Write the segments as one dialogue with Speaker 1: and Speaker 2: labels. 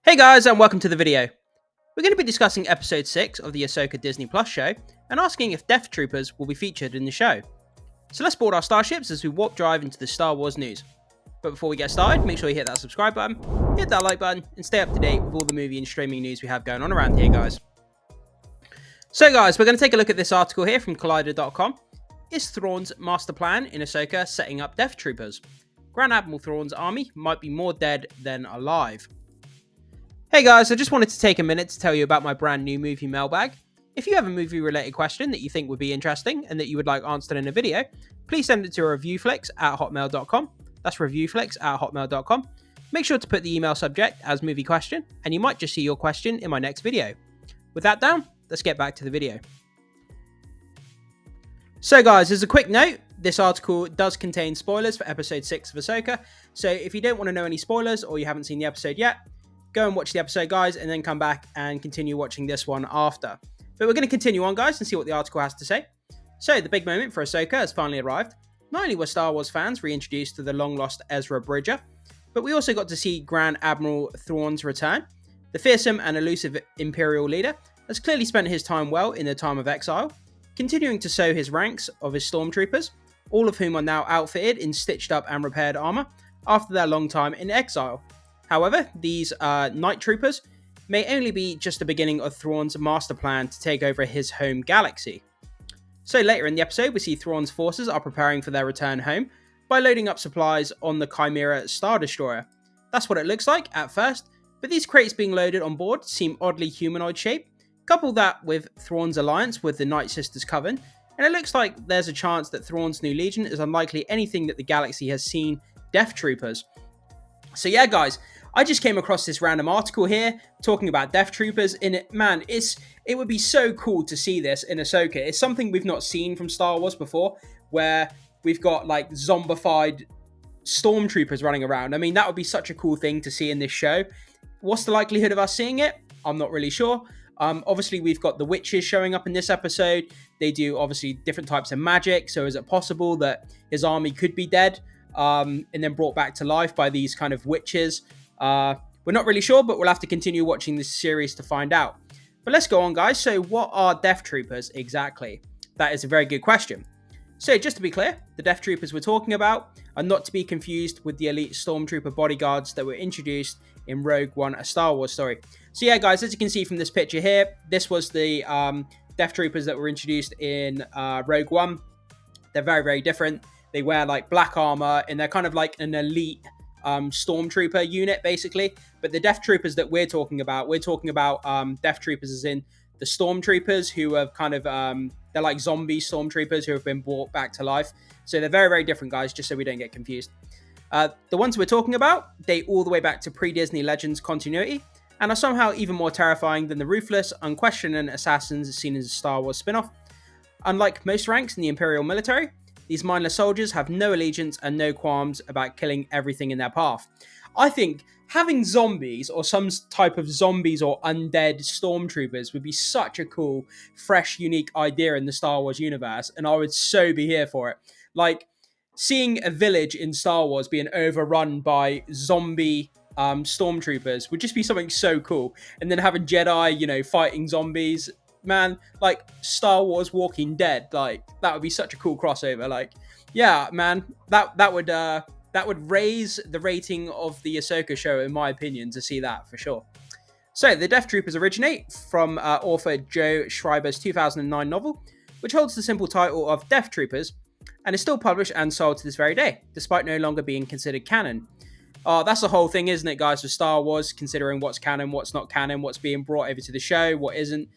Speaker 1: Hey guys, and welcome to the video. We're going to be discussing episode 6 of the Ahsoka Disney Plus show and asking if Deathtroopers will be featured in the show. So let's board our starships as we warp drive into the Star Wars news. But before we get started, make sure you hit that subscribe button, hit that like button, and stay up to date with all the movie and streaming news we have going on around here, guys. So guys, we're going to take a look at this article here from Collider.com. Is Thrawn's master plan in Ahsoka setting up Deathtroopers? Grand Admiral Thrawn's army might be more dead than alive. Hey guys, I just wanted to take a minute to tell you about my brand new movie mailbag. If you have a movie related question that you think would be interesting and that you would like answered in a video, please send it to reviewflix@hotmail.com. That's reviewflix@hotmail.com. Make sure to put the email subject as movie question, and you might just see your question in my next video. With that down, let's get back to the video. So guys, as a quick note, this article does contain spoilers for episode 6 of Ahsoka, so if you don't want to know any spoilers or you haven't seen the episode yet, go and watch the episode, guys, and then come back and continue watching this one after. But we're going to continue on, guys, and see what the article has to say. So, the big moment for Ahsoka has finally arrived. Not only were Star Wars fans reintroduced to the long-lost Ezra Bridger, but we also got to see Grand Admiral Thrawn's return. The fearsome and elusive Imperial leader has clearly spent his time well in the time of exile, continuing to sow his ranks of his stormtroopers, all of whom are now outfitted in stitched-up and repaired armor after their long time in exile. However, these night troopers may only be just the beginning of Thrawn's master plan to take over his home galaxy. So later in the episode, we see Thrawn's forces are preparing for their return home by loading up supplies on the Chimera Star Destroyer. That's what it looks like at first, but these crates being loaded on board seem oddly humanoid shaped. Couple that with Thrawn's alliance with the Night Sisters Coven, and it looks like there's a chance that Thrawn's new legion is unlikely anything that the galaxy has seen Deathtroopers. So yeah, guys, I just came across this random article here talking about Deathtroopers in it. Man, it would be so cool to see this in Ahsoka. It's something we've not seen from Star Wars before, where we've got like zombified stormtroopers running around. I mean, that would be such a cool thing to see in this show. What's the likelihood of us seeing it? I'm not really sure. Obviously, we've got the witches showing up in this episode. They do obviously different types of magic. So is it possible that his army could be dead and then brought back to life by these kind of witches? We're not really sure, but we'll have to continue watching this series to find out. But let's go on, guys. So what are Deathtroopers exactly? That is a very good question. So just to be clear, the Deathtroopers we're talking about are not to be confused with the elite Stormtrooper bodyguards that were introduced in Rogue One, a Star Wars story. So yeah, guys, as you can see from this picture here, this was the Deathtroopers that were introduced in Rogue One. They're very, very different. They wear like black armor, and they're kind of like an elite stormtrooper unit, basically. But the Deathtroopers that we're talking about Deathtroopers as in the stormtroopers who have kind of they're like zombie stormtroopers who have been brought back to life. So they're very, very different, guys, just so we don't get confused. The ones we're talking about date all the way back to pre-Disney Legends continuity and are somehow even more terrifying than the ruthless, unquestioning assassins seen as a Star Wars spin-off. Unlike most ranks in the Imperial military, these mindless soldiers have no allegiance and no qualms about killing everything in their path. I think having zombies or some type of zombies or undead stormtroopers would be such a cool, fresh, unique idea in the Star Wars universe, and I would so be here for it. Like, seeing a village in Star Wars being overrun by zombie stormtroopers would just be something so cool. And then having Jedi, fighting zombies. Man, like Star Wars Walking Dead, like that would be such a cool crossover. Like, yeah, man, that would raise the rating of the Ahsoka show, in my opinion, to see that for sure. So the Deathtroopers originate from author Joe Schreiber's 2009 novel, which holds the simple title of Deathtroopers, and is still published and sold to this very day, despite no longer being considered canon. That's the whole thing, isn't it, guys, with Star Wars, considering what's canon, what's not canon, what's being brought over to the show, what isn't.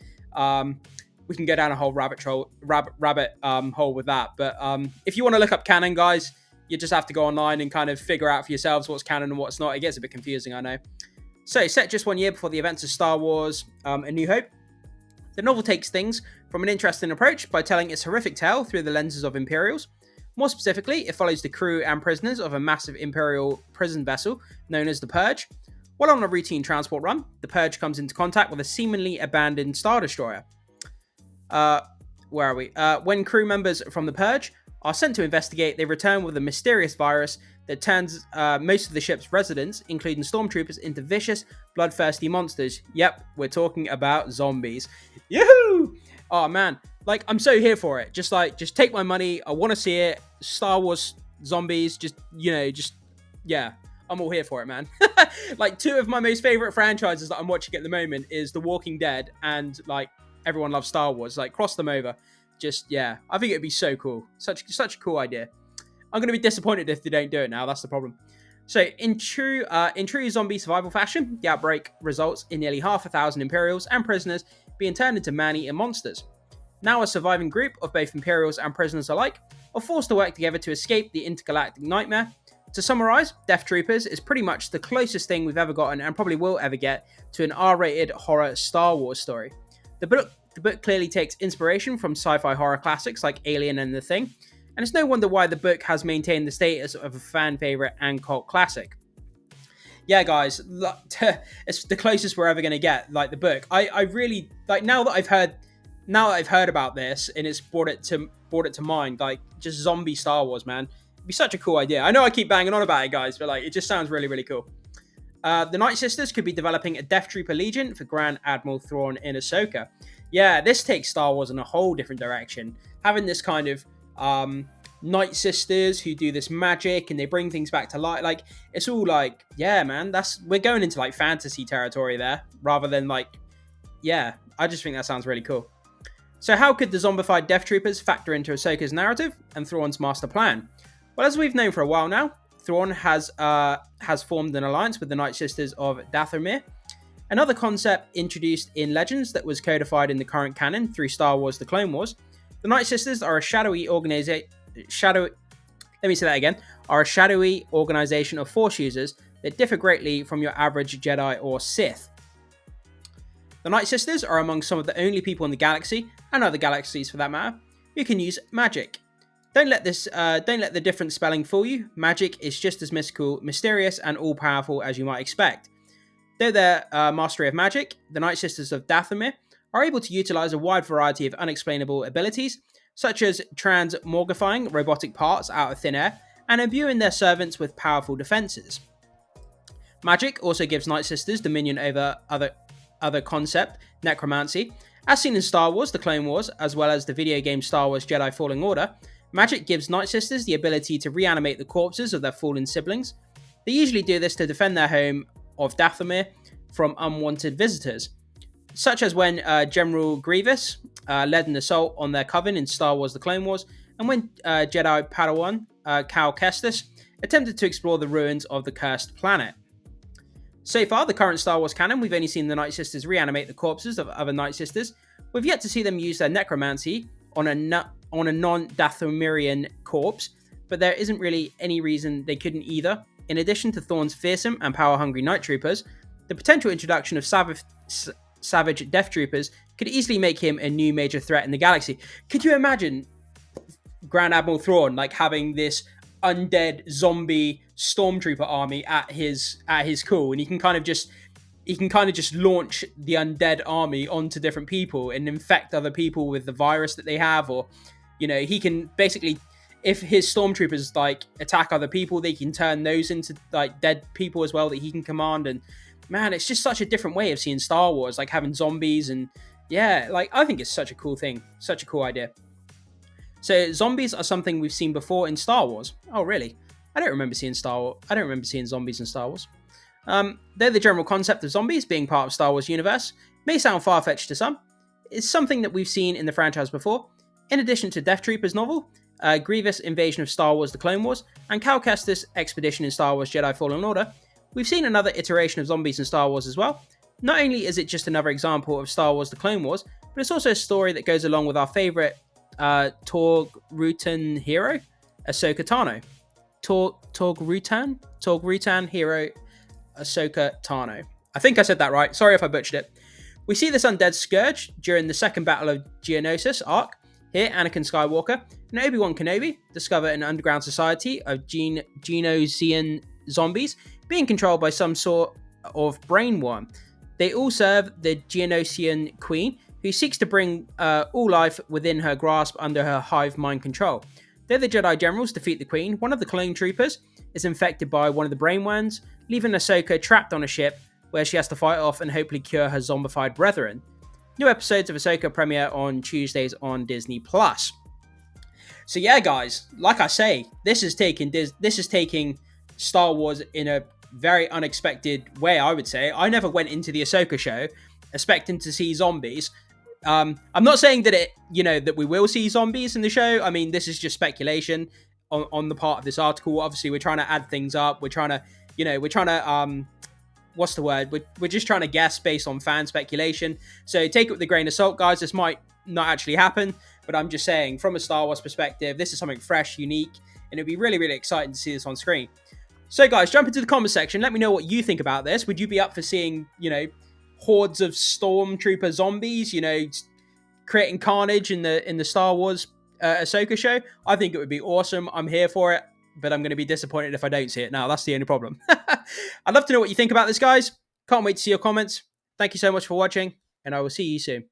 Speaker 1: We can go down a whole rabbit hole with that. But if you want to look up canon, guys, you just have to go online and kind of figure out for yourselves what's canon and what's not. It gets a bit confusing, I know. So, set just 1 year before the events of Star Wars A New Hope, the novel takes things from an interesting approach by telling its horrific tale through the lenses of Imperials. More specifically, it follows the crew and prisoners of a massive Imperial prison vessel known as the Purge. While on a routine transport run, the Purge comes into contact with a seemingly abandoned Star Destroyer. Where are we? When crew members from the Purge are sent to investigate, they return with a mysterious virus that turns most of the ship's residents, including stormtroopers, into vicious, bloodthirsty monsters. Yep, we're talking about zombies. Yoo-hoo! Oh man, like I'm so here for it. Just take my money. I want to see it. Star Wars zombies. Yeah. I'm all here for it, man. Like, two of my most favorite franchises that I'm watching at the moment is The Walking Dead and, like, everyone loves Star Wars. Like, cross them over. Just, yeah. I think it'd be so cool. Such a cool idea. I'm going to be disappointed if they don't do it now. That's the problem. So, in true zombie survival fashion, the outbreak results in nearly 500,000 Imperials and prisoners being turned into man-eating monsters. Now, a surviving group of both Imperials and prisoners alike are forced to work together to escape the intergalactic nightmare. To summarise, Deathtroopers is pretty much the closest thing we've ever gotten and probably will ever get to an R-rated horror Star Wars story. The book clearly takes inspiration from sci-fi horror classics like Alien and The Thing, and it's no wonder why the book has maintained the status of a fan favourite and cult classic. Yeah, guys, it's the closest we're ever going to get, like the book. I really, like, now that I've heard about this and it's brought it to mind, like, just zombie Star Wars, man. Be such a cool idea. I know I keep banging on about it, guys, but like it just sounds really, really cool. The Night Sisters could be developing a Death Trooper Legion for Grand Admiral Thrawn in Ahsoka. Yeah, this takes Star Wars in a whole different direction. Having this kind of Night Sisters who do this magic and they bring things back to life. Like, it's all like, yeah, man, we're going into like fantasy territory there rather than like, yeah, I just think that sounds really cool. So how could the zombified Death Troopers factor into Ahsoka's narrative and Thrawn's master plan? Well, as we've known for a while now, Thrawn has formed an alliance with the Night Sisters of Dathomir, another concept introduced in Legends that was codified in the current canon through Star Wars: The Clone Wars. The Night Sisters are a shadowy organization of Force users that differ greatly from your average Jedi or Sith. The Night Sisters are among some of the only people in the galaxy, and other galaxies for that matter, who can use magic. Don't let the different spelling fool you. Magic is just as mystical, mysterious, and all-powerful as you might expect. Though their mastery of magic, the Night Sisters of Dathomir are able to utilize a wide variety of unexplainable abilities, such as transmogrifying robotic parts out of thin air and imbuing their servants with powerful defenses. Magic also gives Night Sisters dominion over other concept, necromancy. As seen in Star Wars: The Clone Wars, as well as the video game Star Wars Jedi Fallen Order, magic gives Night Sisters the ability to reanimate the corpses of their fallen siblings. They usually do this to defend their home of Dathomir from unwanted visitors, such as when General Grievous led an assault on their coven in Star Wars: The Clone Wars, and when Jedi Padawan Cal Kestis attempted to explore the ruins of the Cursed Planet. So far, the current Star Wars canon, we've only seen the Night Sisters reanimate the corpses of other Night Sisters. We've yet to see them use their necromancy on a non-Dathomirian corpse, but there isn't really any reason they couldn't either. In addition to Thrawn's fearsome and power-hungry Night Troopers, the potential introduction of savage Death Troopers could easily make him a new major threat in the galaxy. Could you imagine Grand Admiral Thrawn like having this undead zombie stormtrooper army at his cool, and he can kind of just launch the undead army onto different people and infect other people with the virus that they have, or he can basically, if his stormtroopers like attack other people, they can turn those into like dead people as well that he can command. And man, it's just such a different way of seeing Star Wars, like having zombies. And yeah, like I think it's such a cool thing, such a cool idea. So zombies are something we've seen before in Star Wars. Oh really? I don't remember seeing zombies in Star Wars. Though the general concept of zombies being part of Star Wars universe may sound far-fetched to some, it's something that we've seen in the franchise before. In addition to Death Troopers novel, Grievous Invasion of Star Wars: The Clone Wars, and Cal Kestis Expedition in Star Wars Jedi Fallen Order, we've seen another iteration of zombies in Star Wars as well. Not only is it just another example of Star Wars: The Clone Wars, but it's also a story that goes along with our favourite Togrutan hero, Ahsoka Tano. Togrutan hero, Ahsoka Tano. I think I said that right. Sorry if I butchered it. We see this undead scourge during the second Battle of Geonosis arc. Here, Anakin Skywalker and Obi-Wan Kenobi discover an underground society of Geonosian zombies being controlled by some sort of brainworm. They all serve the Geonosian Queen, who seeks to bring all life within her grasp under her hive mind control. Though the Jedi generals defeat the Queen, one of the clone troopers is infected by one of the brainworms, leaving Ahsoka trapped on a ship where she has to fight off and hopefully cure her zombified brethren. New episodes of Ahsoka premiere on Tuesdays on Disney+. So yeah, guys, like I say, this is taking Star Wars in a very unexpected way, I would say. I never went into the Ahsoka show expecting to see zombies. I'm not saying that that we will see zombies in the show. I mean, this is just speculation on the part of this article. Obviously, we're trying to add things up. We're trying to, what's the word? We're just trying to guess based on fan speculation. So take it with a grain of salt, guys. This might not actually happen, but I'm just saying from a Star Wars perspective, this is something fresh, unique, and it'd be really, really exciting to see this on screen. So guys, jump into the comment section. Let me know what you think about this. Would you be up for seeing, hordes of stormtrooper zombies, creating carnage in the Star Wars Ahsoka show? I think it would be awesome. I'm here for it, but I'm going to be disappointed if I don't see it now. That's the only problem. I'd love to know what you think about this, guys. Can't wait to see your comments. Thank you so much for watching, and I will see you soon.